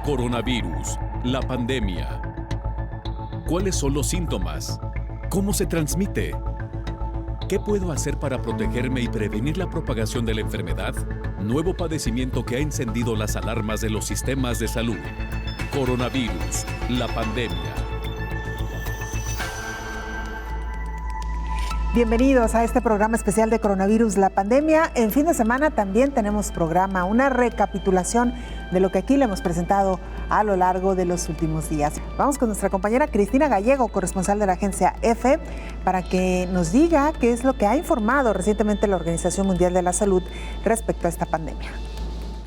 Coronavirus, la pandemia. ¿Cuáles son los síntomas? ¿Cómo se transmite? ¿Qué puedo hacer para protegerme y prevenir la propagación de la enfermedad? Nuevo padecimiento que ha encendido las alarmas de los sistemas de salud. Coronavirus, la pandemia. Bienvenidos a este programa especial de Coronavirus, la pandemia. En fin de semana también tenemos programa, una recapitulación de lo que aquí le hemos presentado a lo largo de los últimos días. Vamos con nuestra compañera Cristina Gallego, corresponsal de la agencia EFE, para que nos diga qué es lo que ha informado recientemente la Organización Mundial de la Salud respecto a esta pandemia.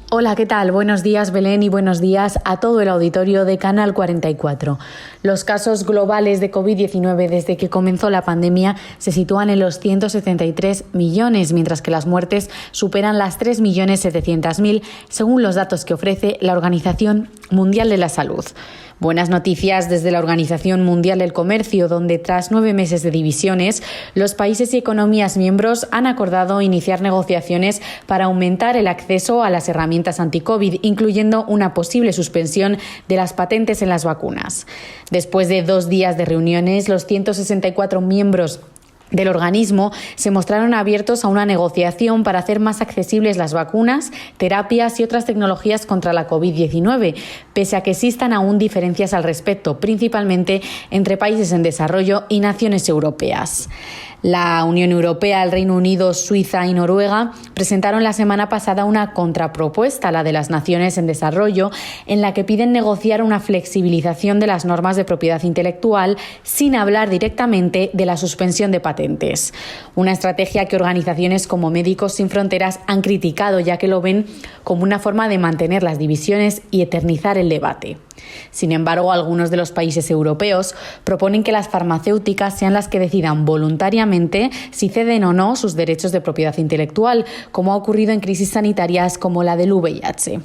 Hola, ¿qué tal? Buenos días, Belén, y buenos días a todo el auditorio de Canal 44. Los casos globales de COVID-19 desde que comenzó la pandemia se sitúan en los 173 millones, mientras que las muertes superan las 3.700.000, según los datos que ofrece la Organización Mundial de la Salud. Buenas noticias desde la Organización Mundial del Comercio, donde tras 9 meses de divisiones, los países y economías miembros han acordado iniciar negociaciones para aumentar el acceso a las herramientas anti-COVID, incluyendo una posible suspensión de las patentes en las vacunas. Después de 2 días de reuniones, los 164 miembros del organismo se mostraron abiertos a una negociación para hacer más accesibles las vacunas, terapias y otras tecnologías contra la COVID-19, pese a que existan aún diferencias al respecto, principalmente entre países en desarrollo y naciones europeas. La Unión Europea, el Reino Unido, Suiza y Noruega presentaron la semana pasada una contrapropuesta a la de las naciones en desarrollo, en la que piden negociar una flexibilización de las normas de propiedad intelectual sin hablar directamente de la suspensión de patentes. Una estrategia que organizaciones como Médicos Sin Fronteras han criticado, ya que lo ven como una forma de mantener las divisiones y eternizar el debate. Sin embargo, algunos de los países europeos proponen que las farmacéuticas sean las que decidan voluntariamente si ceden o no sus derechos de propiedad intelectual, como ha ocurrido en crisis sanitarias como la del VIH.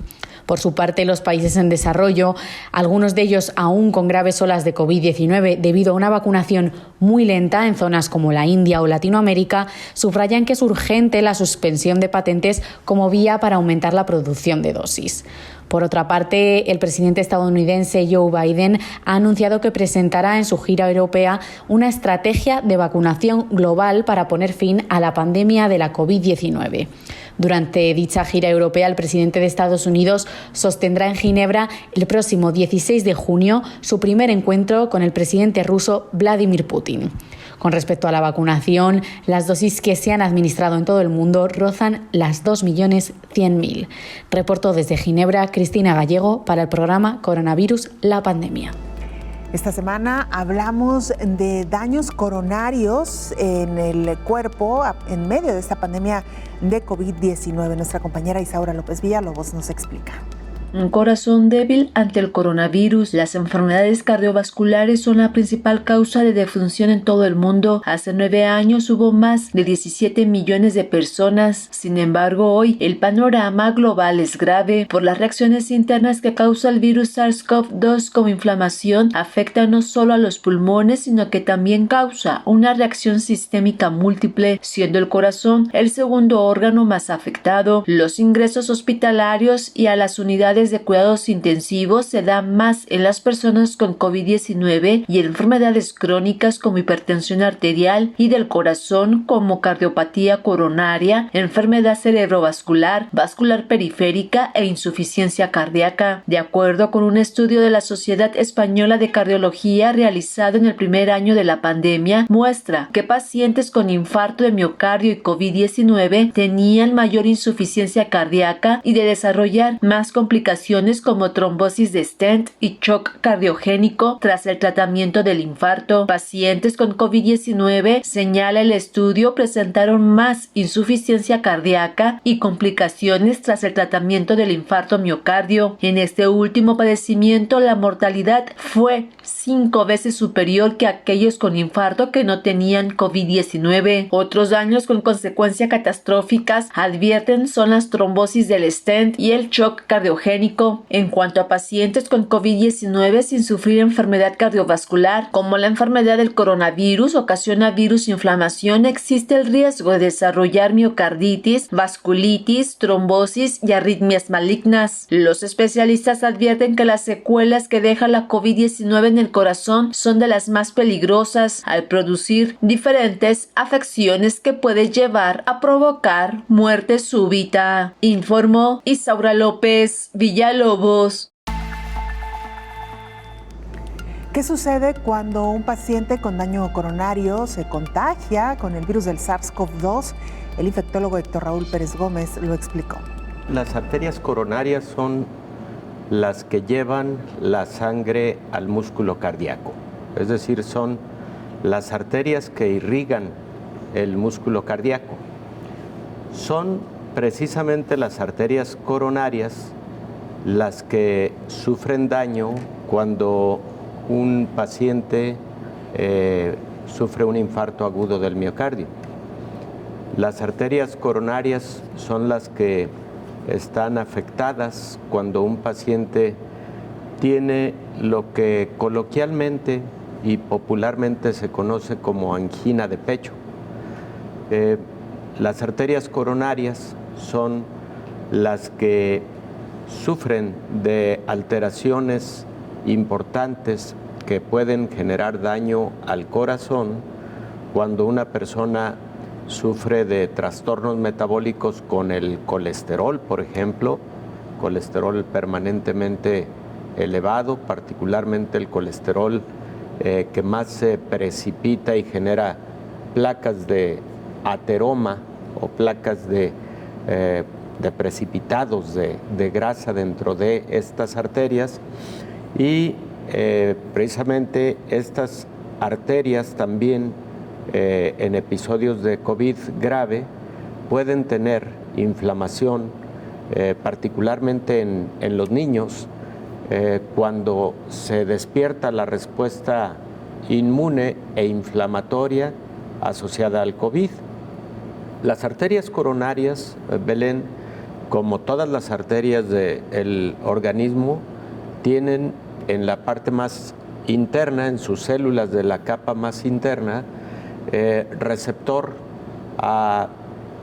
Por su parte, los países en desarrollo, algunos de ellos aún con graves olas de COVID-19 debido a una vacunación muy lenta en zonas como la India o Latinoamérica, subrayan que es urgente la suspensión de patentes como vía para aumentar la producción de dosis. Por otra parte, el presidente estadounidense Joe Biden ha anunciado que presentará en su gira europea una estrategia de vacunación global para poner fin a la pandemia de la COVID-19. Durante dicha gira europea, el presidente de Estados Unidos sostendrá en Ginebra el próximo 16 de junio su primer encuentro con el presidente ruso Vladimir Putin. Con respecto a la vacunación, las dosis que se han administrado en todo el mundo rozan las 2.100.000. Reportó desde Ginebra Cristina Gallego para el programa Coronavirus, la pandemia. Esta semana hablamos de daños coronarios en el cuerpo en medio de esta pandemia de COVID-19. Nuestra compañera Isaura López Villalobos nos explica. Un corazón débil ante el coronavirus. Las enfermedades cardiovasculares son la principal causa de defunción en todo el mundo. Hace 9 años hubo más de 17 millones de personas. Sin embargo, hoy el panorama global es grave por las reacciones internas que causa el virus SARS-CoV-2, como inflamación. Afecta no solo a los pulmones, sino que también causa una reacción sistémica múltiple, siendo el corazón el segundo órgano más afectado. Los ingresos hospitalarios y a las unidades de cuidados intensivos se da más en las personas con COVID-19 y enfermedades crónicas como hipertensión arterial y del corazón, como cardiopatía coronaria, enfermedad cerebrovascular, vascular periférica e insuficiencia cardíaca. De acuerdo con un estudio de la Sociedad Española de Cardiología realizado en el primer año de la pandemia, muestra que pacientes con infarto de miocardio y COVID-19 tenían mayor insuficiencia cardíaca y de desarrollar más complicaciones como trombosis de stent y shock cardiogénico tras el tratamiento del infarto. Pacientes con COVID-19, señala el estudio, presentaron más insuficiencia cardíaca y complicaciones tras el tratamiento del infarto miocardio. En este último padecimiento, la mortalidad fue 5 veces superior que aquellos con infarto que no tenían COVID-19. Otros daños con consecuencias catastróficas, advierten, son las trombosis del stent y el shock cardiogénico esquizofrénico. En cuanto a pacientes con COVID-19 sin sufrir enfermedad cardiovascular, como la enfermedad del coronavirus ocasiona virus inflamación, existe el riesgo de desarrollar miocarditis, vasculitis, trombosis y arritmias malignas. Los especialistas advierten que las secuelas que deja la COVID-19 en el corazón son de las más peligrosas al producir diferentes afecciones que pueden llevar a provocar muerte súbita, informó Isaura López Villalobos. ¿Qué sucede cuando un paciente con daño coronario se contagia con el virus del SARS-CoV-2? El infectólogo Héctor Raúl Pérez Gómez lo explicó. Las arterias coronarias son las que llevan la sangre al músculo cardíaco, es decir, son las arterias que irrigan el músculo cardíaco. Son precisamente las arterias coronarias las que sufren daño cuando un paciente sufre un infarto agudo del miocardio. Las arterias coronarias son las que están afectadas cuando un paciente tiene lo que coloquialmente y popularmente se conoce como angina de pecho. Las arterias coronarias son las que sufren de alteraciones importantes que pueden generar daño al corazón cuando una persona sufre de trastornos metabólicos con el colesterol, por ejemplo, colesterol permanentemente elevado, particularmente el colesterol que más se precipita y genera placas de ateroma o placas de precipitados de grasa dentro de estas arterias. Y precisamente estas arterias también en episodios de COVID grave pueden tener inflamación, particularmente en los niños, cuando se despierta la respuesta inmune e inflamatoria asociada al COVID. Las arterias coronarias, Belén, como todas las arterias del organismo, tienen en la parte más interna, en sus células de la capa más interna, receptor a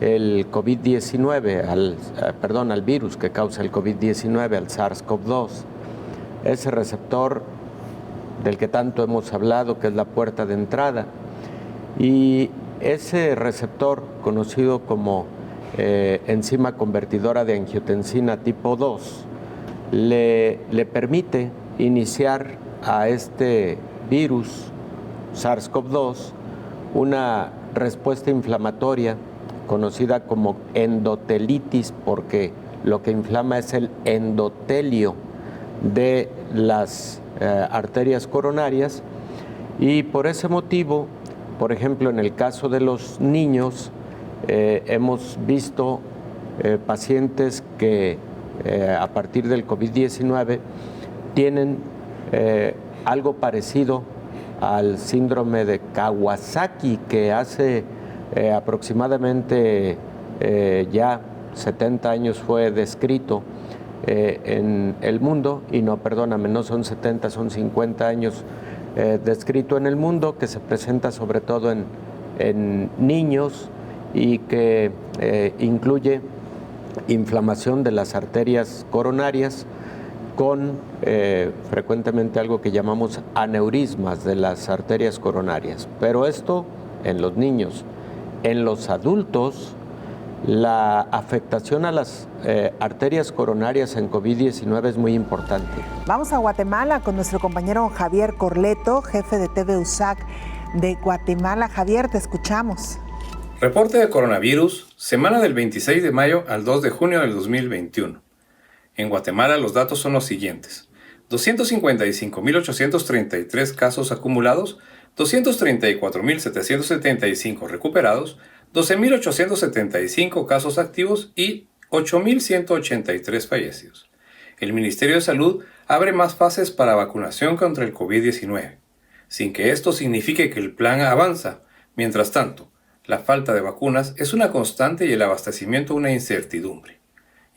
el COVID-19, al virus que causa el COVID-19, al SARS-CoV-2. Ese receptor del que tanto hemos hablado, que es la puerta de entrada. Y ese receptor, conocido como enzima convertidora de angiotensina tipo 2, le permite iniciar a este virus SARS-CoV-2 una respuesta inflamatoria conocida como endotelitis, porque lo que inflama es el endotelio de las arterias coronarias, y por ese motivo, por ejemplo, en el caso de los niños, hemos visto pacientes que a partir del COVID-19 tienen algo parecido al síndrome de Kawasaki, que hace aproximadamente ya 70 años fue descrito en el mundo, y no, perdóname, no son 70, son 50 años descrito en el mundo, que se presenta sobre todo en niños y que incluye inflamación de las arterias coronarias con frecuentemente algo que llamamos aneurismas de las arterias coronarias. Pero esto en los niños. En los adultos, la afectación a las arterias coronarias en COVID-19 es muy importante. Vamos a Guatemala con nuestro compañero Javier Corleto, jefe de TV USAC de Guatemala. Javier, te escuchamos. Reporte de coronavirus, semana del 26 de mayo al 2 de junio del 2021. En Guatemala los datos son los siguientes: 255.833 casos acumulados, 234.775 recuperados, 12.875 casos activos y 8.183 fallecidos. El Ministerio de Salud abre más fases para vacunación contra el COVID-19, sin que esto signifique que el plan avanza. Mientras tanto, la falta de vacunas es una constante y el abastecimiento una incertidumbre.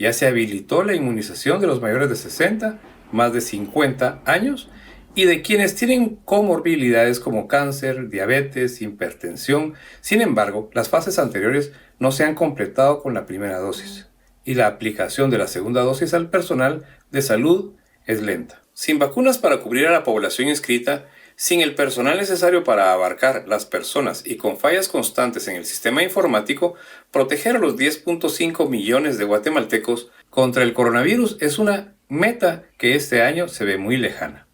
Ya se habilitó la inmunización de los mayores de 60, más de 50 años y de quienes tienen comorbilidades como cáncer, diabetes, hipertensión. Sin embargo, las fases anteriores no se han completado con la primera dosis y la aplicación de la segunda dosis al personal de salud es lenta. Sin vacunas para cubrir a la población inscrita, sin el personal necesario para abarcar las personas y con fallas constantes en el sistema informático, proteger a los 10.5 millones de guatemaltecos contra el coronavirus es una meta que este año se ve muy lejana.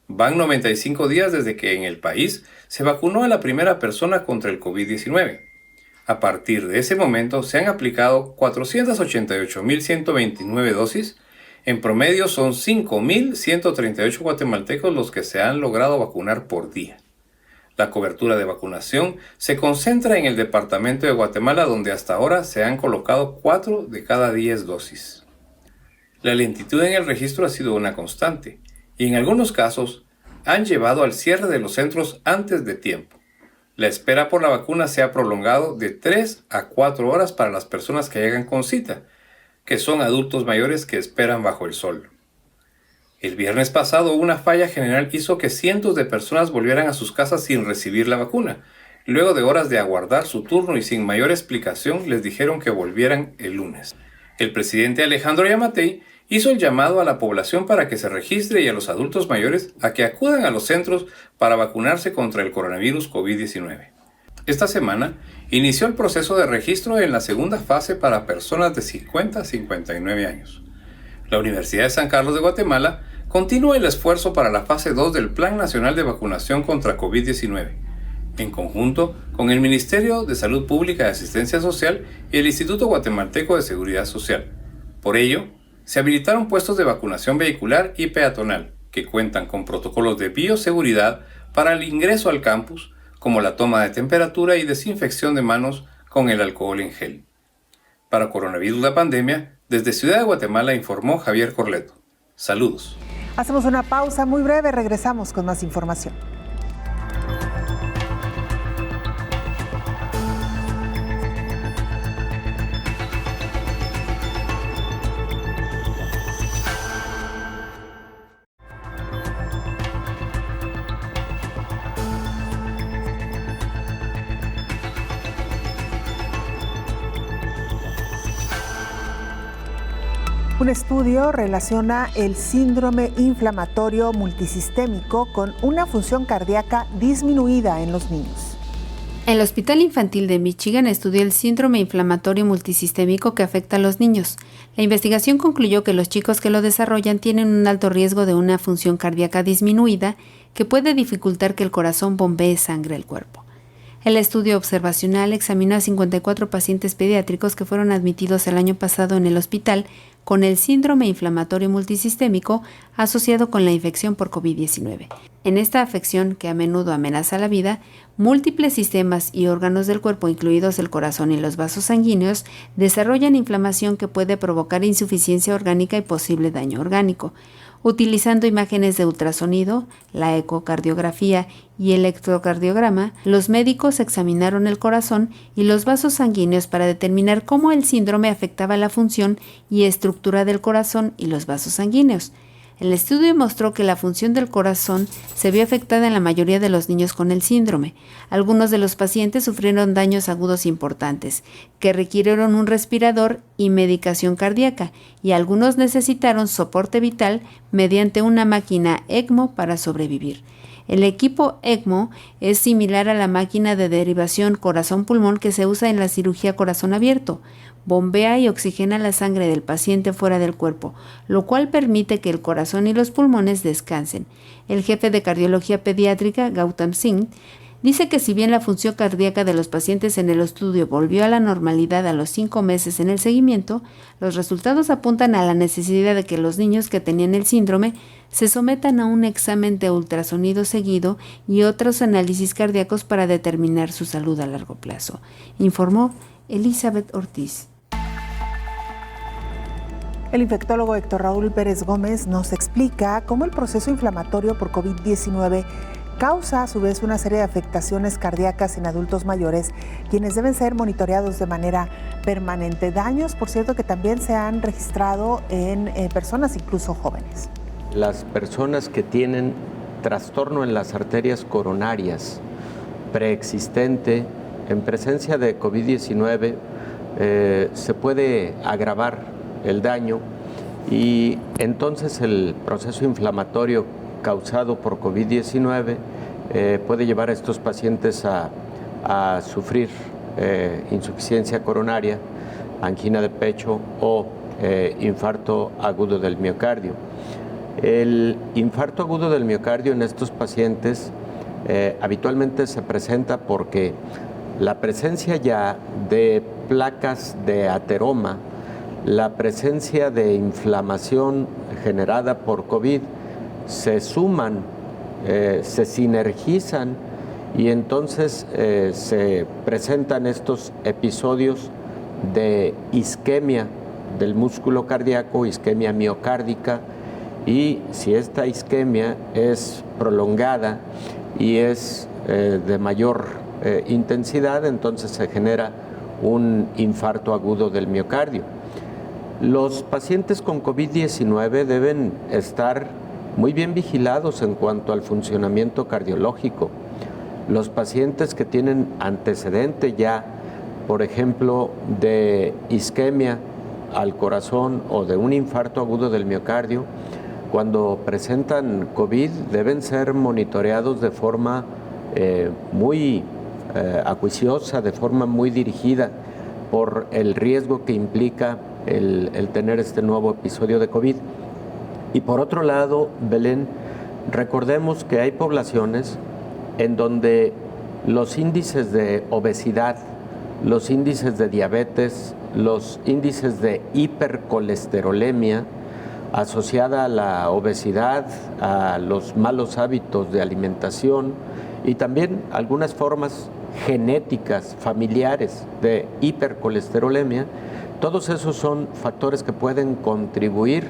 Van 95 días desde que en el país se vacunó a la primera persona contra el COVID-19. A partir de ese momento se han aplicado 488.129 dosis. En promedio son 5.138 guatemaltecos los que se han logrado vacunar por día. La cobertura de vacunación se concentra en el departamento de Guatemala, donde hasta ahora se han colocado 4 de cada 10 dosis. La lentitud en el registro ha sido una constante y en algunos casos han llevado al cierre de los centros antes de tiempo. La espera por la vacuna se ha prolongado de 3 a 4 horas para las personas que llegan con cita, que son adultos mayores que esperan bajo el sol. El viernes pasado una falla general hizo que cientos de personas volvieran a sus casas sin recibir la vacuna. Luego de horas de aguardar su turno y sin mayor explicación les dijeron que volvieran el lunes. El presidente Alejandro Yamatei hizo el llamado a la población para que se registre y a los adultos mayores a que acudan a los centros para vacunarse contra el coronavirus COVID-19. Esta semana inició el proceso de registro en la segunda fase para personas de 50 a 59 años. La Universidad de San Carlos de Guatemala continúa el esfuerzo para la fase 2 del Plan Nacional de Vacunación contra COVID-19, en conjunto con el Ministerio de Salud Pública y Asistencia Social y el Instituto Guatemalteco de Seguridad Social. Por ello, se habilitaron puestos de vacunación vehicular y peatonal que cuentan con protocolos de bioseguridad para el ingreso al campus, como la toma de temperatura y desinfección de manos con el alcohol en gel. Para Coronavirus la Pandemia, desde Ciudad de Guatemala informó Javier Corleto. Saludos. Hacemos una pausa muy breve, regresamos con más información. Un estudio relaciona el síndrome inflamatorio multisistémico con una función cardíaca disminuida en los niños. El Hospital Infantil de Michigan estudió el síndrome inflamatorio multisistémico que afecta a los niños. La investigación concluyó que los chicos que lo desarrollan tienen un alto riesgo de una función cardíaca disminuida que puede dificultar que el corazón bombee sangre al cuerpo. El estudio observacional examinó a 54 pacientes pediátricos que fueron admitidos el año pasado en el hospital con el síndrome inflamatorio multisistémico asociado con la infección por COVID-19. En esta afección, que a menudo amenaza la vida, múltiples sistemas y órganos del cuerpo, incluidos el corazón y los vasos sanguíneos, desarrollan inflamación que puede provocar insuficiencia orgánica y posible daño orgánico. Utilizando imágenes de ultrasonido, la ecocardiografía y el electrocardiograma, los médicos examinaron el corazón y los vasos sanguíneos para determinar cómo el síndrome afectaba la función y estructura del corazón y los vasos sanguíneos. El estudio mostró que la función del corazón se vio afectada en la mayoría de los niños con el síndrome. Algunos de los pacientes sufrieron daños agudos importantes, que requirieron un respirador y medicación cardíaca, y algunos necesitaron soporte vital mediante una máquina ECMO para sobrevivir. El equipo ECMO es similar a la máquina de derivación corazón-pulmón que se usa en la cirugía corazón abierto. Bombea y oxigena la sangre del paciente fuera del cuerpo, lo cual permite que el corazón y los pulmones descansen. El jefe de cardiología pediátrica, Gautam Singh, dice que si bien la función cardíaca de los pacientes en el estudio volvió a la normalidad a los 5 meses en el seguimiento, los resultados apuntan a la necesidad de que los niños que tenían el síndrome se sometan a un examen de ultrasonido seguido y otros análisis cardíacos para determinar su salud a largo plazo, informó Elizabeth Ortiz. El infectólogo Héctor Raúl Pérez Gómez nos explica cómo el proceso inflamatorio por COVID-19 causa a su vez una serie de afectaciones cardíacas en adultos mayores, quienes deben ser monitoreados de manera permanente. Daños, por cierto, que también se han registrado en personas incluso jóvenes. Las personas que tienen trastorno en las arterias coronarias preexistente en presencia de COVID-19 se puede agravar el daño y entonces el proceso inflamatorio causado por COVID-19 puede llevar a estos pacientes a sufrir insuficiencia coronaria, angina de pecho o infarto agudo del miocardio. El infarto agudo del miocardio en estos pacientes habitualmente se presenta porque la presencia ya de placas de ateroma, la presencia de inflamación generada por COVID se suman, se sinergizan y entonces se presentan estos episodios de isquemia del músculo cardíaco, isquemia miocárdica, y si esta isquemia es prolongada y es de mayor intensidad, entonces se genera un infarto agudo del miocardio. Los pacientes con COVID-19 deben estar muy bien vigilados en cuanto al funcionamiento cardiológico. Los pacientes que tienen antecedente ya, por ejemplo, de isquemia al corazón o de un infarto agudo del miocardio, cuando presentan COVID deben ser monitoreados de forma muy acuiciosa, de forma muy dirigida por el riesgo que implica el tener este nuevo episodio de COVID. Y por otro lado, Belén, recordemos que hay poblaciones en donde los índices de obesidad, los índices de diabetes, los índices de hipercolesterolemia asociada a la obesidad, a los malos hábitos de alimentación y también algunas formas genéticas, familiares de hipercolesterolemia, todos esos son factores que pueden contribuir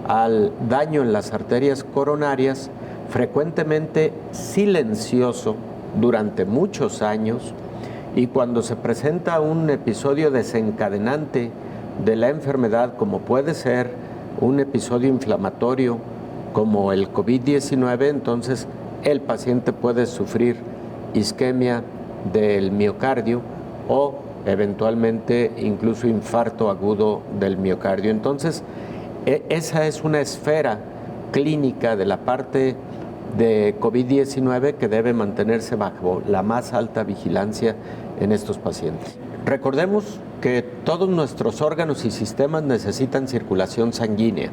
al daño en las arterias coronarias, frecuentemente silencioso durante muchos años, y cuando se presenta un episodio desencadenante de la enfermedad, como puede ser un episodio inflamatorio como el COVID-19, entonces el paciente puede sufrir isquemia del miocardio o eventualmente incluso infarto agudo del miocardio. Entonces, esa es una esfera clínica de la parte de COVID-19 que debe mantenerse bajo la más alta vigilancia en estos pacientes. Recordemos que todos nuestros órganos y sistemas necesitan circulación sanguínea.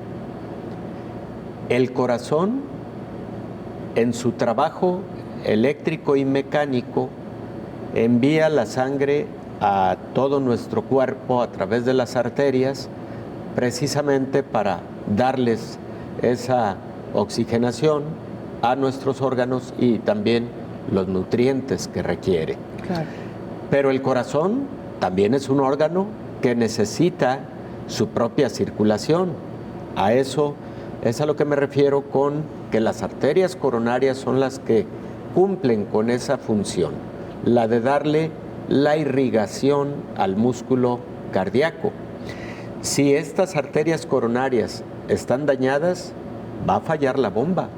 El corazón, en su trabajo eléctrico y mecánico, envía la sangre a todo nuestro cuerpo a través de las arterias, precisamente para darles esa oxigenación a nuestros órganos y también los nutrientes que requiere. Claro. Pero el corazón también es un órgano que necesita su propia circulación. A eso es a lo que me refiero con que las arterias coronarias son las que cumplen con esa función, la de darle la irrigación al músculo cardíaco. Si estas arterias coronarias están dañadas, va a fallar la bomba,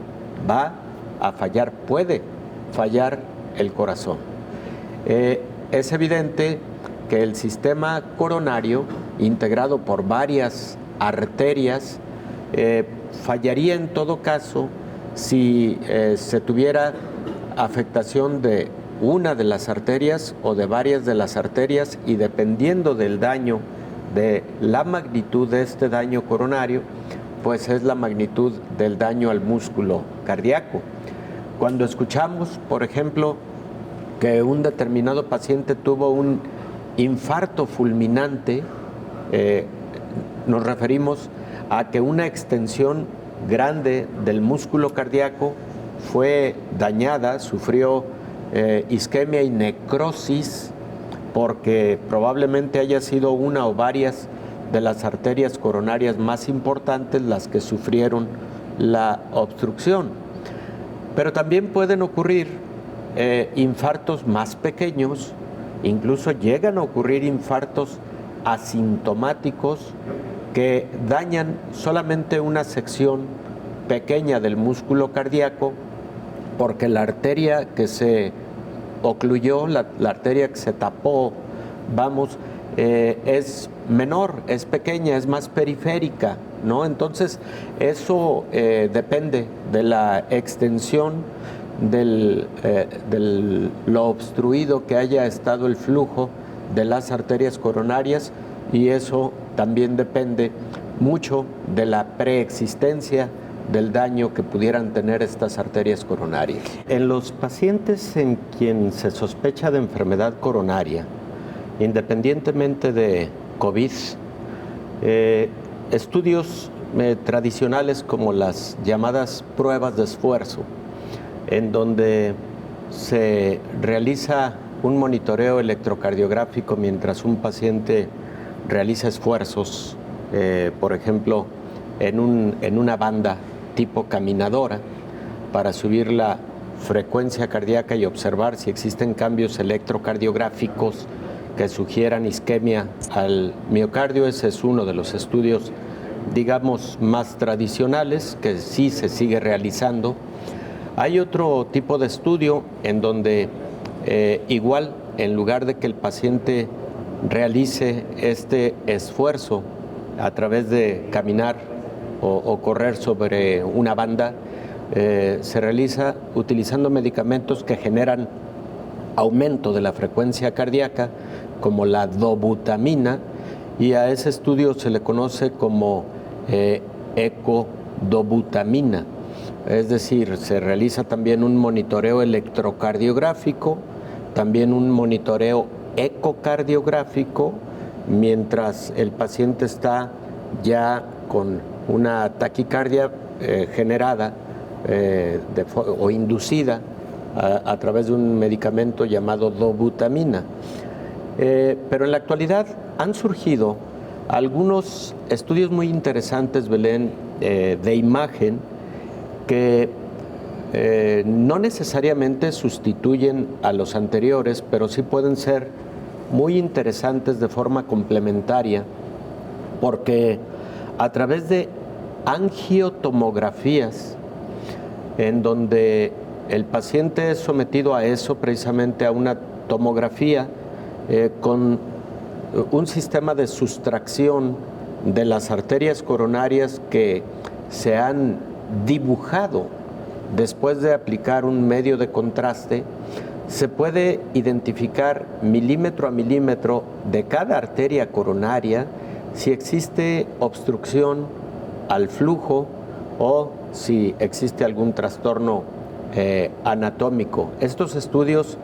va a fallar, puede fallar el corazón. Es evidente que el sistema coronario, integrado por varias arterias, fallaría en todo caso si se tuviera afectación de una de las arterias o de varias de las arterias, y dependiendo del daño, de la magnitud de este daño coronario, pues es la magnitud del daño al músculo cardíaco. Cuando escuchamos, por ejemplo, que un determinado paciente tuvo un infarto fulminante, nos referimos a que una extensión grande del músculo cardíaco fue dañada, sufrió isquemia y necrosis, porque probablemente haya sido una o varias de las arterias coronarias más importantes las que sufrieron la obstrucción. Pero también pueden ocurrir infartos más pequeños, incluso llegan a ocurrir infartos asintomáticos que dañan solamente una sección pequeña del músculo cardíaco, porque la arteria que se ocluyó, la arteria que se tapó, es menor, es pequeña, es más periférica, ¿no? Entonces, eso depende de la extensión de lo obstruido que haya estado el flujo de las arterias coronarias, y eso también depende mucho de la preexistencia del daño que pudieran tener estas arterias coronarias. En los pacientes en quien se sospecha de enfermedad coronaria, independientemente de COVID, estudios tradicionales como las llamadas pruebas de esfuerzo, en donde se realiza un monitoreo electrocardiográfico mientras un paciente realiza esfuerzos, por ejemplo, en una banda tipo caminadora, para subir la frecuencia cardíaca y observar si existen cambios electrocardiográficos que sugieran isquemia al miocardio. Ese es uno de los estudios, digamos, más tradicionales que sí se sigue realizando. Hay otro tipo de estudio en donde igual, en lugar de que el paciente realice este esfuerzo a través de caminar o correr sobre una banda, se realiza utilizando medicamentos que generan aumento de la frecuencia cardíaca, como la dobutamina, y a ese estudio se le conoce como ecodobutamina. Es decir, se realiza también un monitoreo electrocardiográfico, también un monitoreo ecocardiográfico, mientras el paciente está ya con una taquicardia generada o inducida a través de un medicamento llamado dobutamina. Pero en la actualidad han surgido algunos estudios muy interesantes, Belén, de imagen, que no necesariamente sustituyen a los anteriores, pero sí pueden ser muy interesantes de forma complementaria, porque a través de angiotomografías, en donde el paciente es sometido a eso, precisamente a una tomografía con un sistema de sustracción de las arterias coronarias que se han dibujado después de aplicar un medio de contraste, se puede identificar milímetro a milímetro de cada arteria coronaria si existe obstrucción al flujo o si existe algún trastorno anatómico. Estos estudios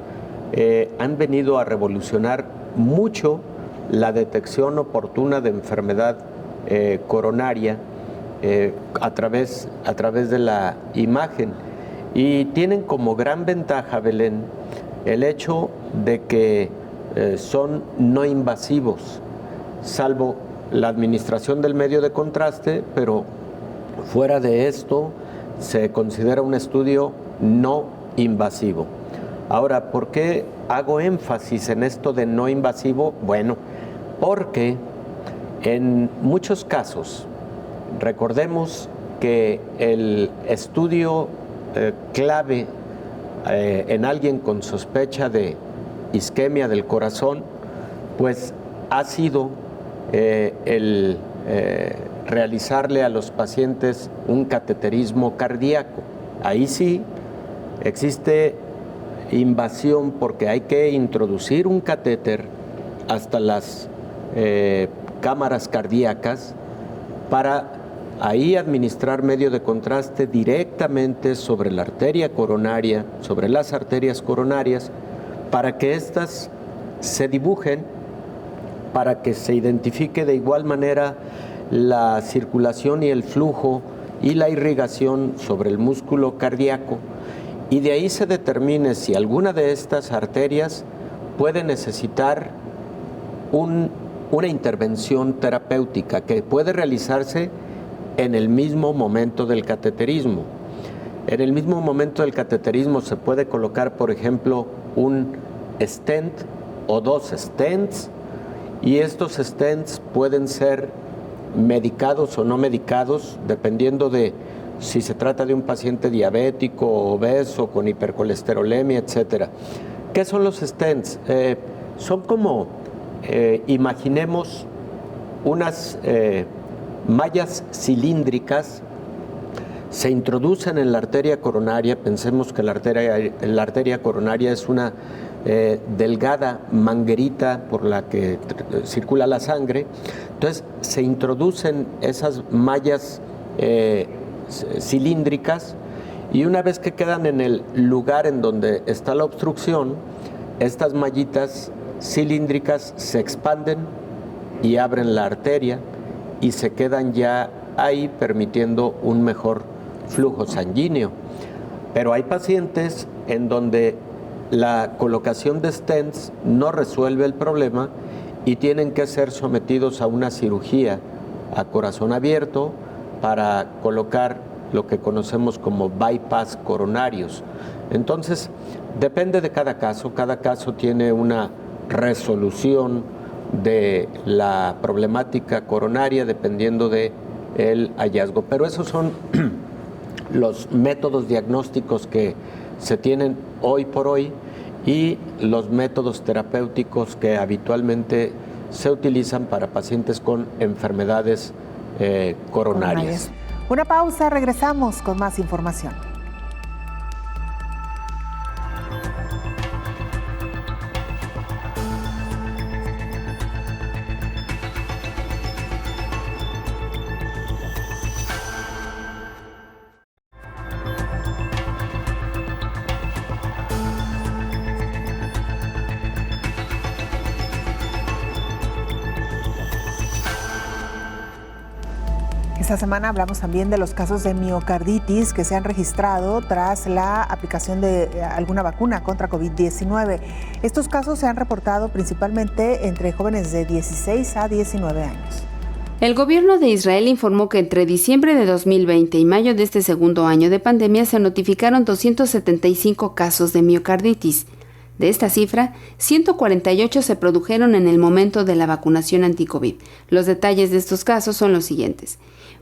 han venido a revolucionar mucho la detección oportuna de enfermedad coronaria a través de la imagen, y tienen como gran ventaja, Belén, el hecho de que son no invasivos, salvo la administración del medio de contraste, pero fuera de esto se considera un estudio no invasivo. Ahora, ¿por qué hago énfasis en esto de no invasivo? Bueno, porque en muchos casos, recordemos que el estudio clave en alguien con sospecha de isquemia del corazón, pues ha sido el realizarle a los pacientes un cateterismo cardíaco. Ahí sí existe invasión, porque hay que introducir un catéter hasta las cámaras cardíacas para ahí administrar medio de contraste directamente sobre la arteria coronaria, sobre las arterias coronarias, para que éstas se dibujen, para que se identifique de igual manera la circulación y el flujo y la irrigación sobre el músculo cardíaco, y de ahí se determine si alguna de estas arterias puede necesitar una intervención terapéutica que puede realizarse en el mismo momento del cateterismo. En el mismo momento del cateterismo se puede colocar, por ejemplo, un stent o 2 stents, y estos stents pueden ser medicados o no medicados, dependiendo de si se trata de un paciente diabético, obeso, con hipercolesterolemia, etc. ¿Qué son los stents? Son como, imaginemos, unas mallas cilíndricas, se introducen en la arteria coronaria. Pensemos que la arteria coronaria es una delgada manguerita por la que circula la sangre. Entonces se introducen esas mallas cilíndricas, y una vez que quedan en el lugar en donde está la obstrucción, estas mallitas cilíndricas se expanden y abren la arteria y se quedan ya ahí, permitiendo un mejor flujo sanguíneo. Pero hay pacientes en donde la colocación de stents no resuelve el problema y tienen que ser sometidos a una cirugía a corazón abierto para colocar lo que conocemos como bypass coronarios. Entonces, depende de cada caso tiene una resolución de la problemática coronaria dependiendo de el hallazgo. Pero esos son los métodos diagnósticos que se tienen hoy por hoy y los métodos terapéuticos que habitualmente se utilizan para pacientes con enfermedades coronarias. Una pausa, regresamos con más información. Esta semana hablamos también de los casos de miocarditis que se han registrado tras la aplicación de alguna vacuna contra COVID-19. Estos casos se han reportado principalmente entre jóvenes de 16 a 19 años. El gobierno de Israel informó que entre diciembre de 2020 y mayo de este segundo año de pandemia se notificaron 275 casos de miocarditis. De esta cifra, 148 se produjeron en el momento de la vacunación anti-COVID. Los detalles de estos casos son los siguientes.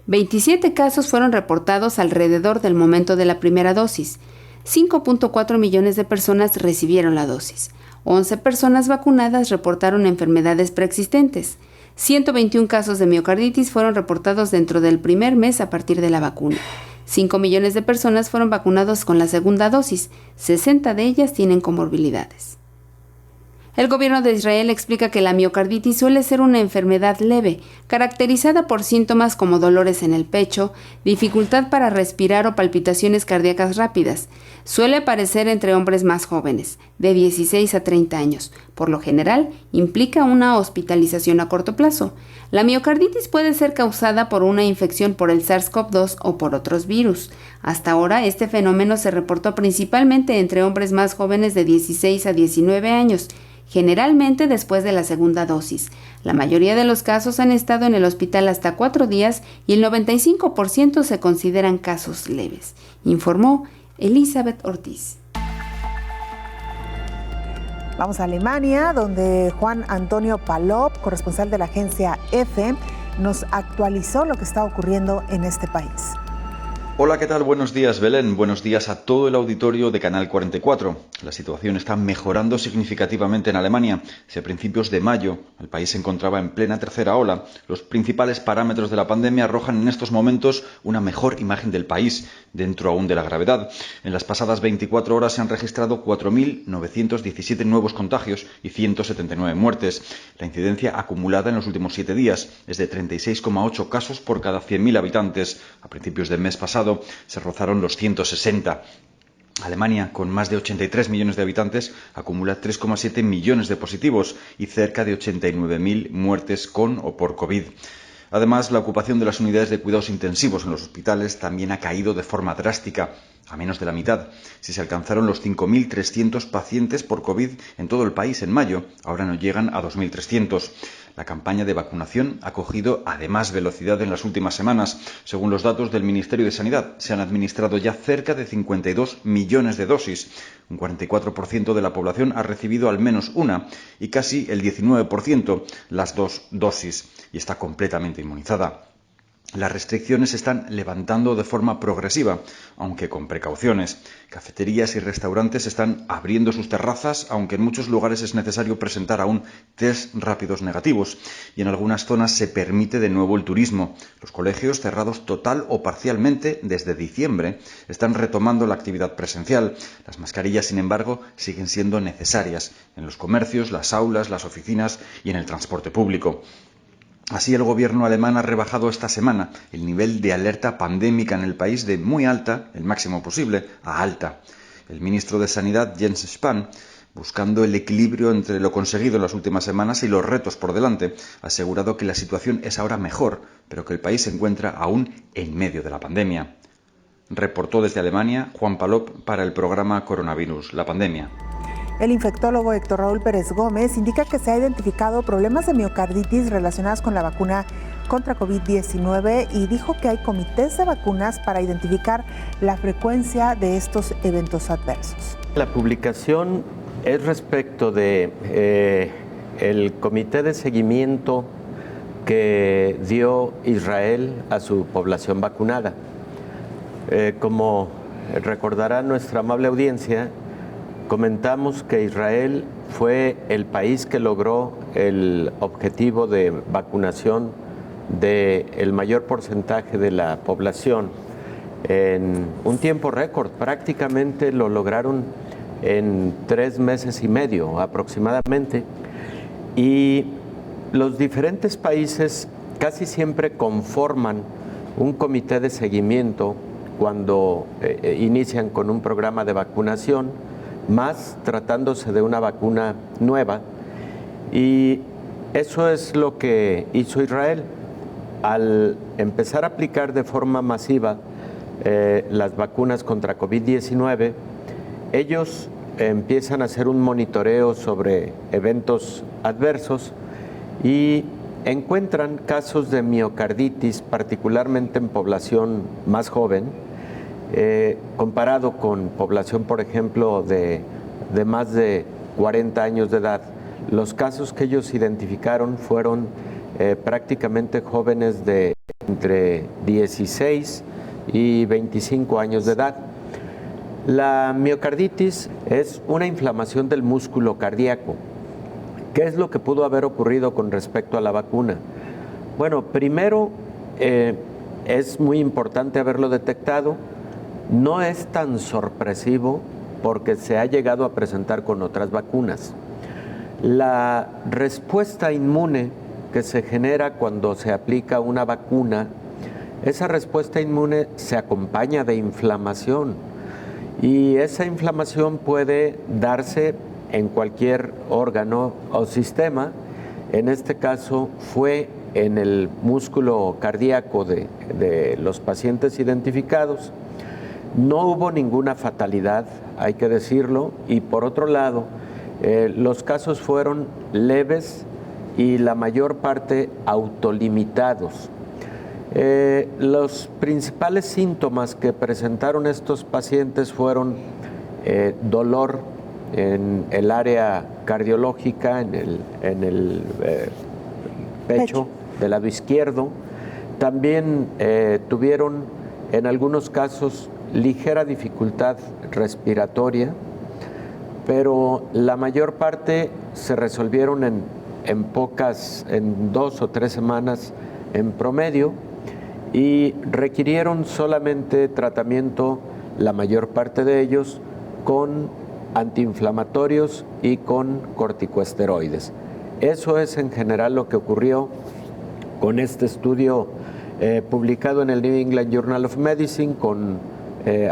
27 casos fueron reportados alrededor del momento de la primera dosis. 5.4 millones de personas recibieron la dosis. 11 personas vacunadas reportaron enfermedades preexistentes. 121 casos de miocarditis fueron reportados dentro del primer mes a partir de la vacuna. 5 millones de personas fueron vacunados con la segunda dosis. 60 de ellas tienen comorbilidades. El gobierno de Israel explica que la miocarditis suele ser una enfermedad leve, caracterizada por síntomas como dolores en el pecho, dificultad para respirar o palpitaciones cardíacas rápidas. Suele aparecer entre hombres más jóvenes, de 16 a 30 años. Por lo general, implica una hospitalización a corto plazo. La miocarditis puede ser causada por una infección por el SARS-CoV-2 o por otros virus. Hasta ahora, este fenómeno se reportó principalmente entre hombres más jóvenes de 16 a 19 años, generalmente después de la segunda dosis. La mayoría de los casos han estado en el hospital hasta 4 días y el 95% se consideran casos leves, informó Elizabeth Ortiz. Vamos a Alemania, donde Juan Antonio Palop, corresponsal de la agencia EFE, nos actualizó lo que está ocurriendo en este país. Hola, ¿qué tal? Buenos días, Belén. Buenos días a todo el auditorio de Canal 44. La situación está mejorando significativamente en Alemania. Si a principios de mayo el país se encontraba en plena tercera ola, los principales parámetros de la pandemia arrojan en estos momentos una mejor imagen del país, dentro aún de la gravedad. En las pasadas 24 horas se han registrado 4.917 nuevos contagios y 179 muertes. La incidencia acumulada en los últimos 7 días es de 36,8 casos por cada 100.000 habitantes. A principios del mes pasado se rozaron los 160. Alemania, con más de 83 millones de habitantes, acumula 3,7 millones de positivos y cerca de 89.000 muertes con o por COVID. Además, la ocupación de las unidades de cuidados intensivos en los hospitales también ha caído de forma drástica. a menos de la mitad. Si se alcanzaron los 5.300 pacientes por COVID en todo el país en mayo, ahora no llegan a 2.300. La campaña de vacunación ha cogido además velocidad en las últimas semanas. Según los datos del Ministerio de Sanidad, se han administrado ya cerca de 52 millones de dosis. Un 44% de la población ha recibido al menos una y casi el 19% las 2 dosis y está completamente inmunizada. Las restricciones se están levantando de forma progresiva, aunque con precauciones. Cafeterías y restaurantes están abriendo sus terrazas, aunque en muchos lugares es necesario presentar aún test rápidos negativos. Y en algunas zonas se permite de nuevo el turismo. Los colegios, cerrados total o parcialmente desde diciembre, están retomando la actividad presencial. Las mascarillas, sin embargo, siguen siendo necesarias en los comercios, las aulas, las oficinas y en el transporte público. Así, el gobierno alemán ha rebajado esta semana el nivel de alerta pandémica en el país de muy alta, el máximo posible, a alta. El ministro de Sanidad, Jens Spahn, buscando el equilibrio entre lo conseguido en las últimas semanas y los retos por delante, ha asegurado que la situación es ahora mejor, pero que el país se encuentra aún en medio de la pandemia. Reportó desde Alemania Juan Palop para el programa Coronavirus, la pandemia. El infectólogo Héctor Raúl Pérez Gómez indica que se ha identificado problemas de miocarditis relacionados con la vacuna contra COVID-19 y dijo que hay comités de vacunas para identificar la frecuencia de estos eventos adversos. La publicación es respecto de el comité de seguimiento que dio Israel a su población vacunada. Como recordará nuestra amable audiencia, comentamos que Israel fue el país que logró el objetivo de vacunación del mayor porcentaje de la población en un tiempo récord. Prácticamente lo lograron en 3 meses y medio aproximadamente. Y los diferentes países casi siempre conforman un comité de seguimiento cuando inician con un programa de vacunación, más tratándose de una vacuna nueva, y eso es lo que hizo Israel. Al empezar a aplicar de forma masiva las vacunas contra COVID-19, ellos empiezan a hacer un monitoreo sobre eventos adversos y encuentran casos de miocarditis, particularmente en población más joven, comparado con población, por ejemplo, de más de 40 años de edad. Los casos que ellos identificaron fueron prácticamente jóvenes de entre 16 y 25 años de edad. La miocarditis es una inflamación del músculo cardíaco. ¿Qué es lo que pudo haber ocurrido con respecto a la vacuna? Bueno, primero es muy importante haberlo detectado. No es tan sorpresivo porque se ha llegado a presentar con otras vacunas. La respuesta inmune que se genera cuando se aplica una vacuna, esa respuesta inmune se acompaña de inflamación y esa inflamación puede darse en cualquier órgano o sistema. En este caso fue en el músculo cardíaco de los pacientes identificados. No hubo ninguna fatalidad, hay que decirlo, y por otro lado, los casos fueron leves y la mayor parte autolimitados. Los principales síntomas que presentaron estos pacientes fueron dolor en el área cardiológica, en el pecho del lado izquierdo. También tuvieron en algunos casos ligera dificultad respiratoria, pero la mayor parte se resolvieron en 2 o 3 semanas en promedio y requirieron solamente tratamiento, la mayor parte de ellos, con antiinflamatorios y con corticosteroides. Eso es en general lo que ocurrió con este estudio publicado en el New England Journal of Medicine con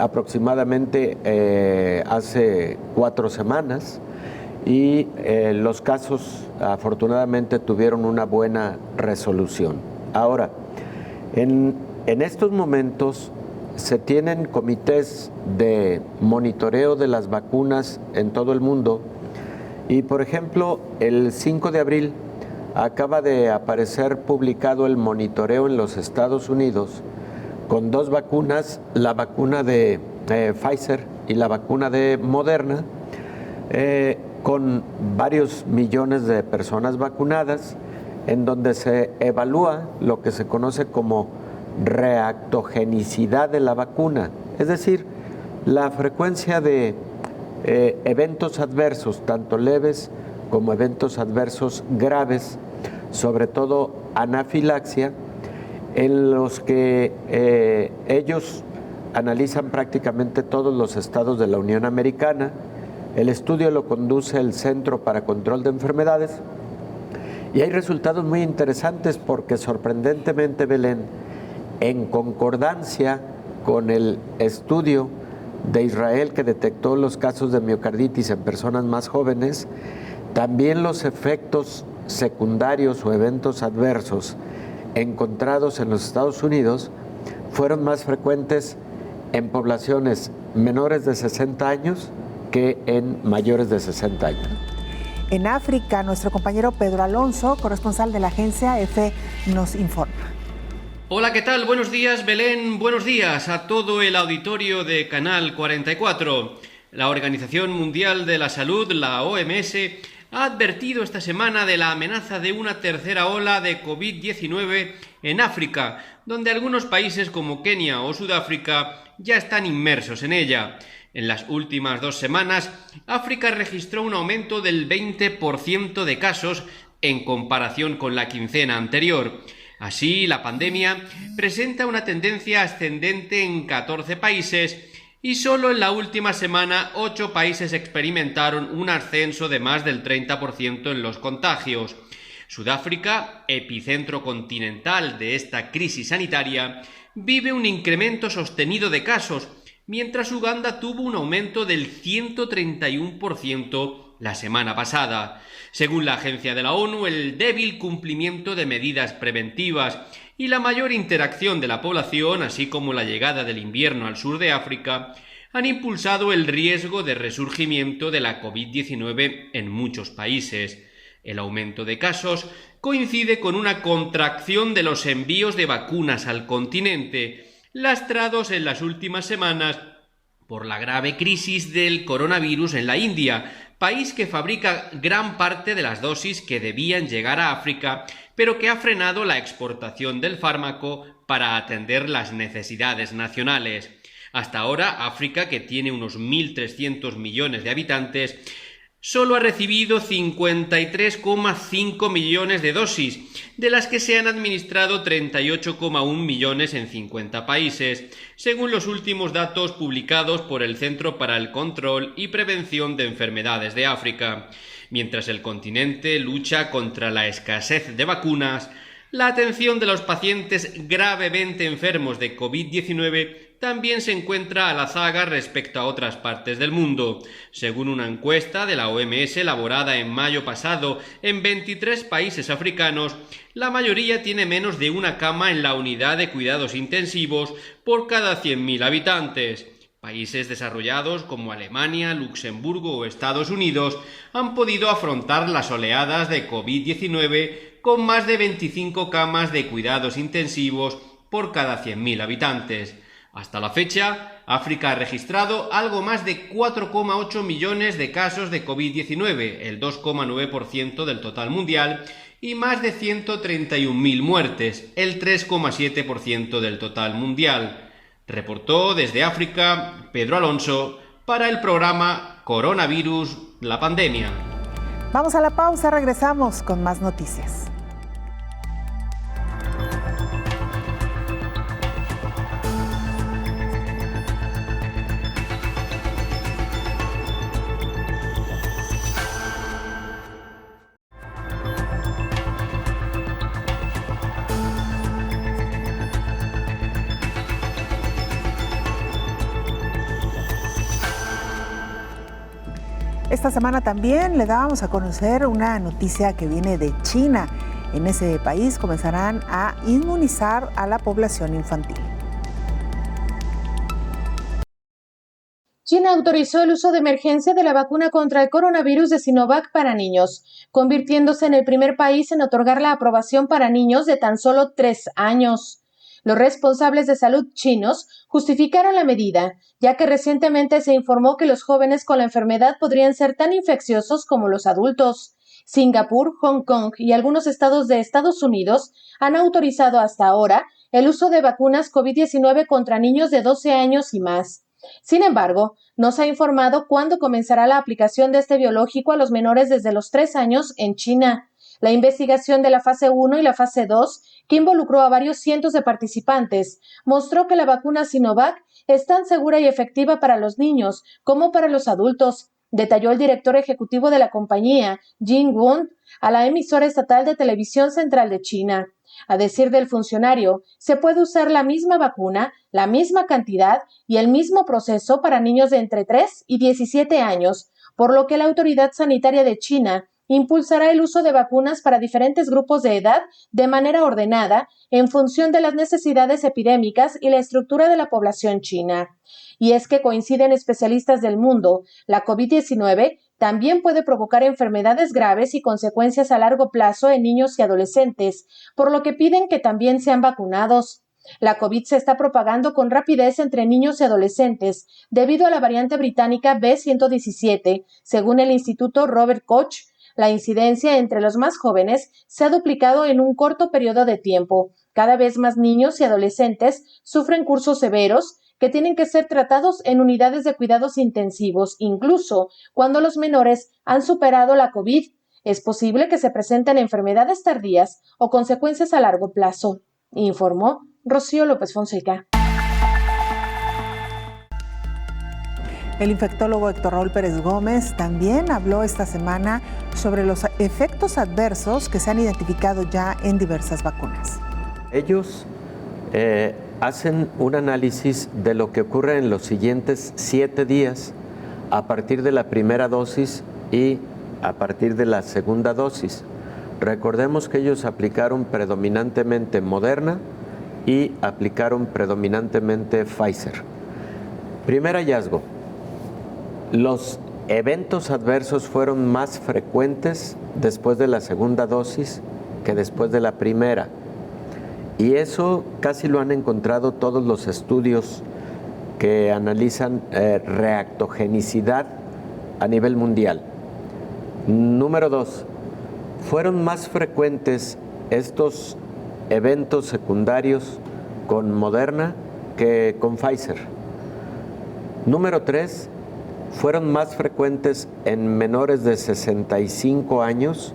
aproximadamente hace 4 semanas, y los casos afortunadamente tuvieron una buena resolución. Ahora, en estos momentos se tienen comités de monitoreo de las vacunas en todo el mundo y, por ejemplo, el 5 de abril acaba de aparecer publicado el monitoreo en los Estados Unidos con 2 vacunas, la vacuna de Pfizer y la vacuna de Moderna, con varios millones de personas vacunadas, en donde se evalúa lo que se conoce como reactogenicidad de la vacuna, es decir, la frecuencia de eventos adversos, tanto leves como eventos adversos graves, sobre todo anafilaxia, en los que ellos analizan prácticamente todos los estados de la Unión Americana. El estudio lo conduce el Centro para Control de Enfermedades y hay resultados muy interesantes porque, sorprendentemente, Belén, en concordancia con el estudio de Israel que detectó los casos de miocarditis en personas más jóvenes, también los efectos secundarios o eventos adversos encontrados en los Estados Unidos fueron más frecuentes en poblaciones menores de 60 años que en mayores de 60 años. En África, nuestro compañero Pedro Alonso, corresponsal de la agencia EFE, nos informa. Hola, ¿qué tal? Buenos días, Belén. Buenos días a todo el auditorio de Canal 44. La Organización Mundial de la Salud, la OMS, ha advertido esta semana de la amenaza de una tercera ola de COVID-19 en África, donde algunos países como Kenia o Sudáfrica ya están inmersos en ella. En las últimas 2 semanas, África registró un aumento del 20% de casos en comparación con la quincena anterior. Así, la pandemia presenta una tendencia ascendente en 14 países y solo en la última semana 8 países experimentaron un ascenso de más del 30% en los contagios. Sudáfrica, epicentro continental de esta crisis sanitaria, vive un incremento sostenido de casos, mientras Uganda tuvo un aumento del 131% la semana pasada. Según la agencia de la ONU, el débil cumplimiento de medidas preventivas y la mayor interacción de la población, así como la llegada del invierno al sur de África, han impulsado el riesgo de resurgimiento de la COVID-19 en muchos países. El aumento de casos coincide con una contracción de los envíos de vacunas al continente, lastrados en las últimas semanas por la grave crisis del coronavirus en la India, país que fabrica gran parte de las dosis que debían llegar a África, pero que ha frenado la exportación del fármaco para atender las necesidades nacionales. Hasta ahora, África, que tiene unos 1.300 millones de habitantes, solo ha recibido 53,5 millones de dosis, de las que se han administrado 38,1 millones en 50 países, según los últimos datos publicados por el Centro para el Control y Prevención de Enfermedades de África. Mientras el continente lucha contra la escasez de vacunas, la atención de los pacientes gravemente enfermos de COVID-19 también se encuentra a la zaga respecto a otras partes del mundo. Según una encuesta de la OMS elaborada en mayo pasado en 23 países africanos, la mayoría tiene menos de una cama en la unidad de cuidados intensivos por cada 100.000 habitantes. Países desarrollados como Alemania, Luxemburgo o Estados Unidos han podido afrontar las oleadas de COVID-19 con más de 25 camas de cuidados intensivos por cada 100.000 habitantes. Hasta la fecha, África ha registrado algo más de 4,8 millones de casos de COVID-19, el 2,9% del total mundial, y más de 131.000 muertes, el 3,7% del total mundial. Reportó desde África Pedro Alonso para el programa Coronavirus, la pandemia. Vamos a la pausa, regresamos con más noticias. Esta semana también le dábamos a conocer una noticia que viene de China. En ese país comenzarán a inmunizar a la población infantil. China autorizó el uso de emergencia de la vacuna contra el coronavirus de Sinovac para niños, convirtiéndose en el primer país en otorgar la aprobación para niños de tan solo 3 años. Los responsables de salud chinos justificaron la medida, ya que recientemente se informó que los jóvenes con la enfermedad podrían ser tan infecciosos como los adultos. Singapur, Hong Kong y algunos estados de Estados Unidos han autorizado hasta ahora el uso de vacunas COVID-19 contra niños de 12 años y más. Sin embargo, no se ha informado cuándo comenzará la aplicación de este biológico a los menores desde los 3 años en China. La investigación de la fase 1 y la fase 2, que involucró a varios cientos de participantes, mostró que la vacuna Sinovac es tan segura y efectiva para los niños como para los adultos, detalló el director ejecutivo de la compañía, Jin Won, a la emisora estatal de televisión central de China. A decir del funcionario, se puede usar la misma vacuna, la misma cantidad y el mismo proceso para niños de entre 3 y 17 años, por lo que la Autoridad Sanitaria de China impulsará el uso de vacunas para diferentes grupos de edad de manera ordenada en función de las necesidades epidémicas y la estructura de la población china. Y es que coinciden especialistas del mundo, la COVID-19 también puede provocar enfermedades graves y consecuencias a largo plazo en niños y adolescentes, por lo que piden que también sean vacunados. La COVID se está propagando con rapidez entre niños y adolescentes debido a la variante británica B117, según el Instituto Robert Koch. La incidencia entre los más jóvenes se ha duplicado en un corto periodo de tiempo. Cada vez más niños y adolescentes sufren cursos severos que tienen que ser tratados en unidades de cuidados intensivos, incluso cuando los menores han superado la COVID. Es posible que se presenten enfermedades tardías o consecuencias a largo plazo, informó Rocío López Fonseca. El infectólogo Héctor Raúl Pérez Gómez también habló esta semana sobre los efectos adversos que se han identificado ya en diversas vacunas. Ellos hacen un análisis de lo que ocurre en los siguientes 7 días a partir de la primera dosis y a partir de la segunda dosis. Recordemos que ellos aplicaron predominantemente Moderna y aplicaron predominantemente Pfizer. Primer hallazgo, los eventos adversos fueron más frecuentes después de la segunda dosis que después de la primera. Y eso casi lo han encontrado todos los estudios que analizan reactogenicidad a nivel mundial. Número 2, fueron más frecuentes estos eventos secundarios con Moderna que con Pfizer. Número 3, fueron más frecuentes en menores de 65 años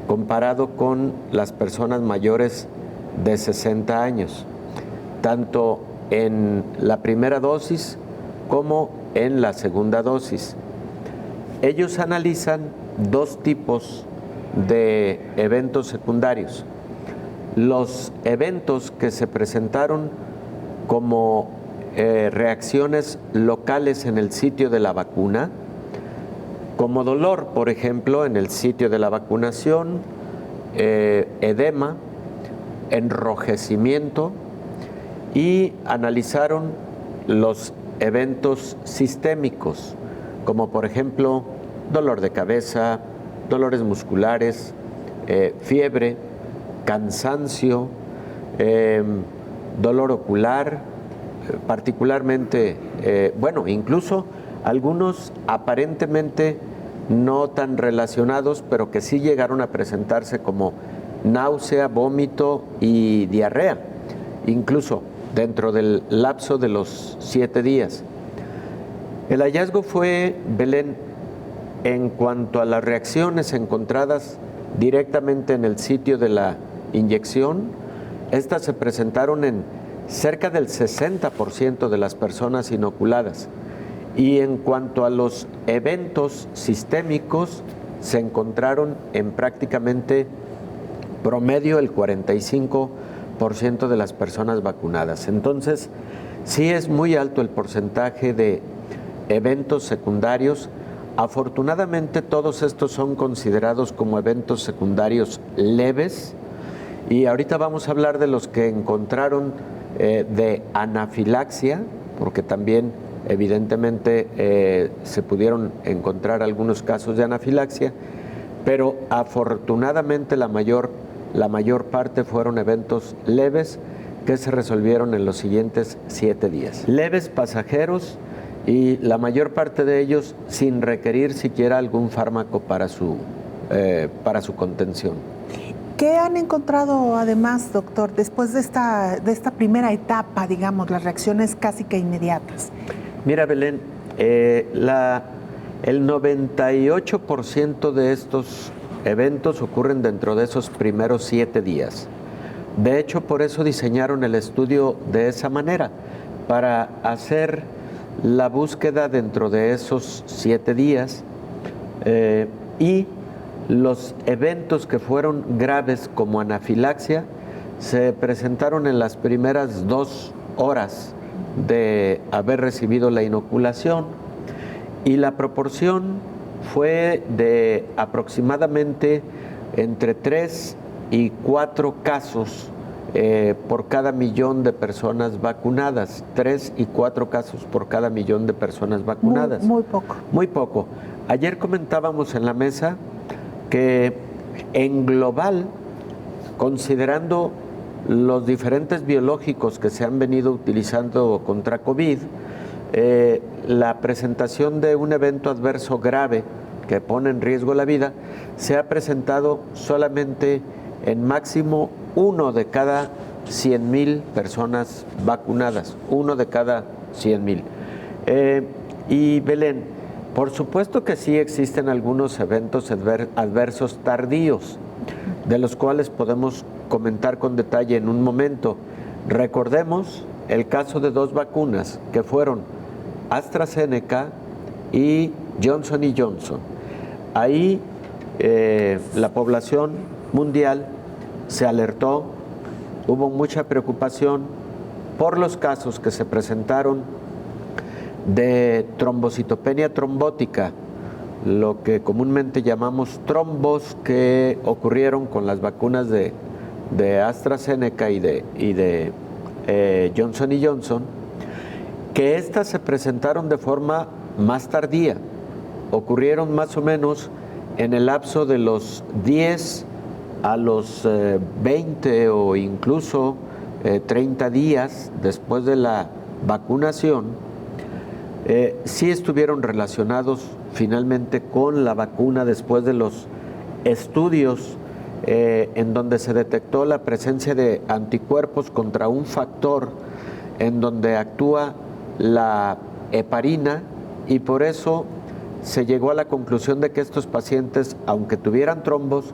comparado con las personas mayores de 60 años, tanto en la primera dosis como en la segunda dosis. Ellos analizan 2 tipos de eventos secundarios. Los eventos que se presentaron como reacciones locales en el sitio de la vacuna, como dolor, por ejemplo, en el sitio de la vacunación, edema, enrojecimiento, y analizaron los eventos sistémicos, como por ejemplo dolor de cabeza, dolores musculares, fiebre, cansancio, dolor ocular, particularmente, incluso algunos aparentemente no tan relacionados, pero que sí llegaron a presentarse como náusea, vómito y diarrea, incluso dentro del lapso de los 7 días. El hallazgo fue, Belén, en cuanto a las reacciones encontradas directamente en el sitio de la inyección, estas se presentaron en cerca del 60% de las personas inoculadas. Y en cuanto a los eventos sistémicos, se encontraron en prácticamente promedio el 45% de las personas vacunadas. Entonces, sí es muy alto el porcentaje de eventos secundarios. Afortunadamente, todos estos son considerados como eventos secundarios leves, y ahorita vamos a hablar de los que encontraron de anafilaxia, porque también evidentemente se pudieron encontrar algunos casos de anafilaxia, pero afortunadamente la mayor parte fueron eventos leves que se resolvieron en los siguientes 7 días. Leves, pasajeros, y la mayor parte de ellos sin requerir siquiera algún fármaco para su contención. ¿Qué han encontrado además, doctor, después de esta primera etapa, digamos, las reacciones casi que inmediatas? Mira, Belén, el 98% de estos eventos ocurren dentro de esos primeros 7 días. De hecho, por eso diseñaron el estudio de esa manera, para hacer la búsqueda dentro de esos 7 días y los eventos que fueron graves como anafilaxia se presentaron en las primeras 2 horas de haber recibido la inoculación, y la proporción fue de aproximadamente entre 3 y 4 casos por cada millón de personas vacunadas. 3 y 4 casos por cada millón de personas vacunadas. Muy poco. Muy poco. Ayer comentábamos en la mesa que en global, considerando los diferentes biológicos que se han venido utilizando contra COVID, la presentación de un evento adverso grave que pone en riesgo la vida se ha presentado solamente en máximo 1 de cada 100,000 personas vacunadas, 1 de cada 100,000. Y Belén, por supuesto que sí existen algunos eventos adversos tardíos, de los cuales podemos comentar con detalle en un momento. Recordemos el caso de 2 vacunas que fueron AstraZeneca y Johnson & Johnson. Ahí la población mundial se alertó, hubo mucha preocupación por los casos que se presentaron de trombocitopenia trombótica, lo que comúnmente llamamos trombos que ocurrieron con las vacunas de AstraZeneca y de Johnson & Johnson, que estas se presentaron de forma más tardía, ocurrieron más o menos en el lapso de los 10 a los 20 o incluso 30 días después de la vacunación. Sí estuvieron relacionados finalmente con la vacuna después de los estudios en donde se detectó la presencia de anticuerpos contra un factor en donde actúa la heparina, y por eso se llegó a la conclusión de que estos pacientes, aunque tuvieran trombos,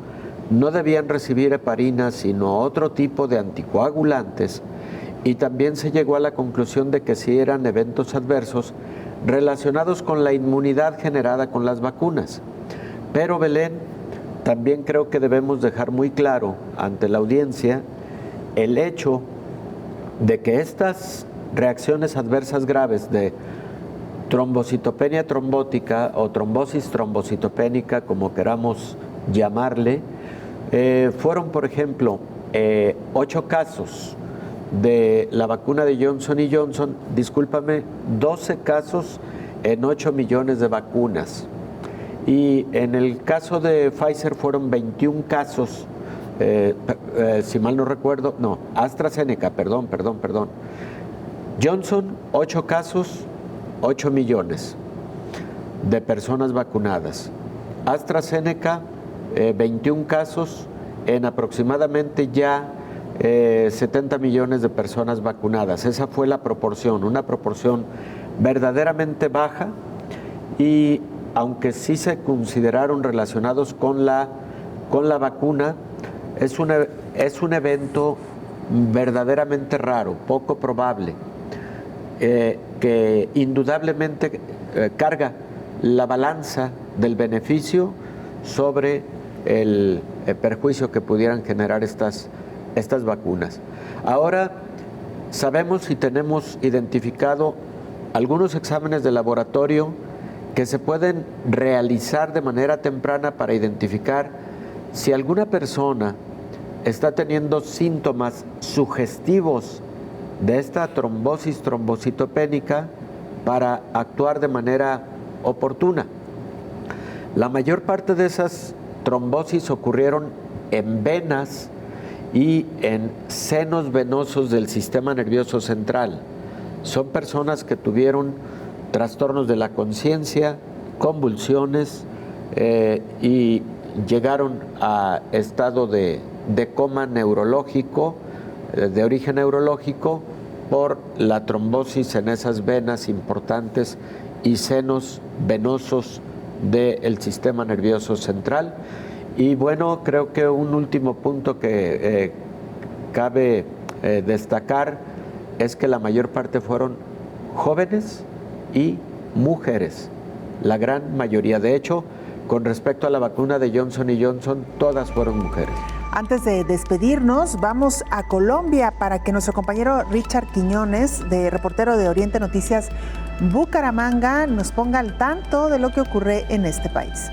no debían recibir heparina, sino otro tipo de anticoagulantes, y también se llegó a la conclusión de que sí eran eventos adversos relacionados con la inmunidad generada con las vacunas. Pero Belén, también creo que debemos dejar muy claro ante la audiencia el hecho de que estas reacciones adversas graves de trombocitopenia trombótica o trombosis trombocitopénica, como queramos llamarle, fueron, por ejemplo, 8 casos de la vacuna de Johnson & Johnson, 12 casos en 8 millones de vacunas. Y en el caso de Pfizer fueron 21 casos, si mal no recuerdo, no, AstraZeneca, perdón. Johnson, 8 casos, 8 millones de personas vacunadas. AstraZeneca, 21 casos en aproximadamente ya 70 millones de personas vacunadas. Esa fue la proporción, una proporción verdaderamente baja, y aunque sí se consideraron relacionados con la vacuna, es un evento verdaderamente raro, poco probable, que indudablemente carga la balanza del beneficio sobre el perjuicio que pudieran generar estas vacunas. Ahora sabemos y tenemos identificado algunos exámenes de laboratorio que se pueden realizar de manera temprana para identificar si alguna persona está teniendo síntomas sugestivos de esta trombosis trombocitopénica, para actuar de manera oportuna. La mayor parte de esas trombosis ocurrieron en venas y en senos venosos del sistema nervioso central. Son personas que tuvieron trastornos de la conciencia, convulsiones y llegaron a estado de coma neurológico, de origen neurológico, por la trombosis en esas venas importantes y senos venosos del sistema nervioso central. Y bueno, creo que un último punto que cabe destacar es que la mayor parte fueron jóvenes y mujeres, la gran mayoría. De hecho, con respecto a la vacuna de Johnson & Johnson, todas fueron mujeres. Antes de despedirnos, vamos a Colombia para que nuestro compañero Richard Quiñones, reportero de Oriente Noticias Bucaramanga, nos ponga al tanto de lo que ocurre en este país.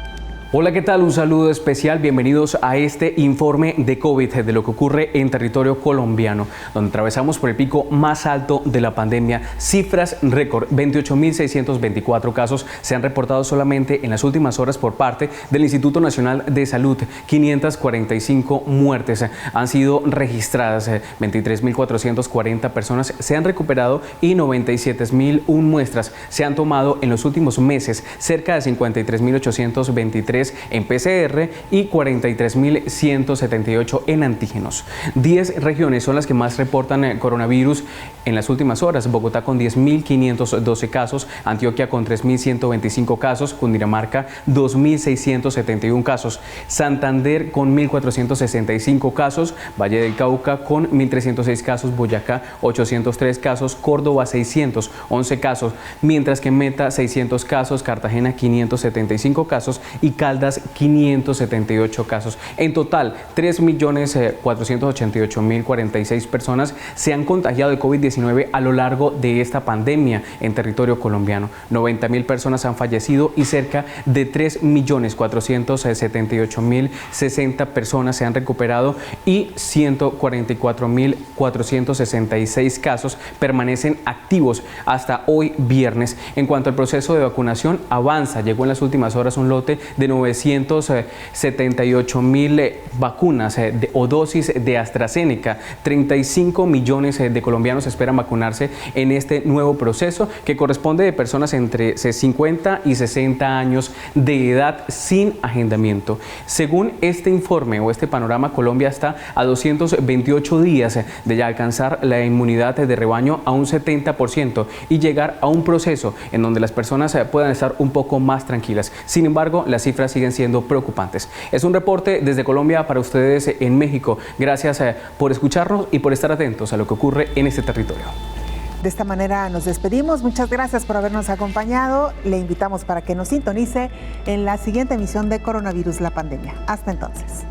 Hola, ¿qué tal? Un saludo especial. Bienvenidos a este informe de COVID, de lo que ocurre en territorio colombiano, donde atravesamos por el pico más alto de la pandemia. Cifras récord, 28.624 casos se han reportado solamente en las últimas horas por parte del Instituto Nacional de Salud. 545 muertes han sido registradas, 23.440 personas se han recuperado y 97.001 muestras se han tomado en los últimos meses, cerca de 53.823 en PCR y 43.178 en antígenos. 10 regiones son las que más reportan coronavirus en las últimas horas. Bogotá con 10.512 casos, Antioquia con 3.125 casos, Cundinamarca 2.671 casos, Santander con 1.465 casos, Valle del Cauca con 1.306 casos, Boyacá 803 casos, Córdoba 611 casos, mientras que Meta 600 casos, Cartagena 575 casos y Caldas 578 casos. En total, 3.488.046 personas se han contagiado de COVID-19 a lo largo de esta pandemia en territorio colombiano. 90.000 personas han fallecido y cerca de 3.478.060 personas se han recuperado y 144.466 casos permanecen activos hasta hoy viernes. En cuanto al proceso de vacunación, avanza. Llegó en las últimas horas un lote de 978.000 vacunas o dosis de AstraZeneca. 35 millones de colombianos esperan vacunarse en este nuevo proceso, que corresponde de personas entre 50 y 60 años de edad sin agendamiento. Según este informe o este panorama, Colombia está a 228 días de ya alcanzar la inmunidad de rebaño a un 70% y llegar a un proceso en donde las personas puedan estar un poco más tranquilas. Sin embargo, las cifras siguen siendo preocupantes. Es un reporte desde Colombia para ustedes en México. Gracias por escucharnos y por estar atentos a lo que ocurre en este territorio. De esta manera nos despedimos. Muchas gracias por habernos acompañado. Le invitamos para que nos sintonice en la siguiente emisión de Coronavirus, la pandemia. Hasta entonces.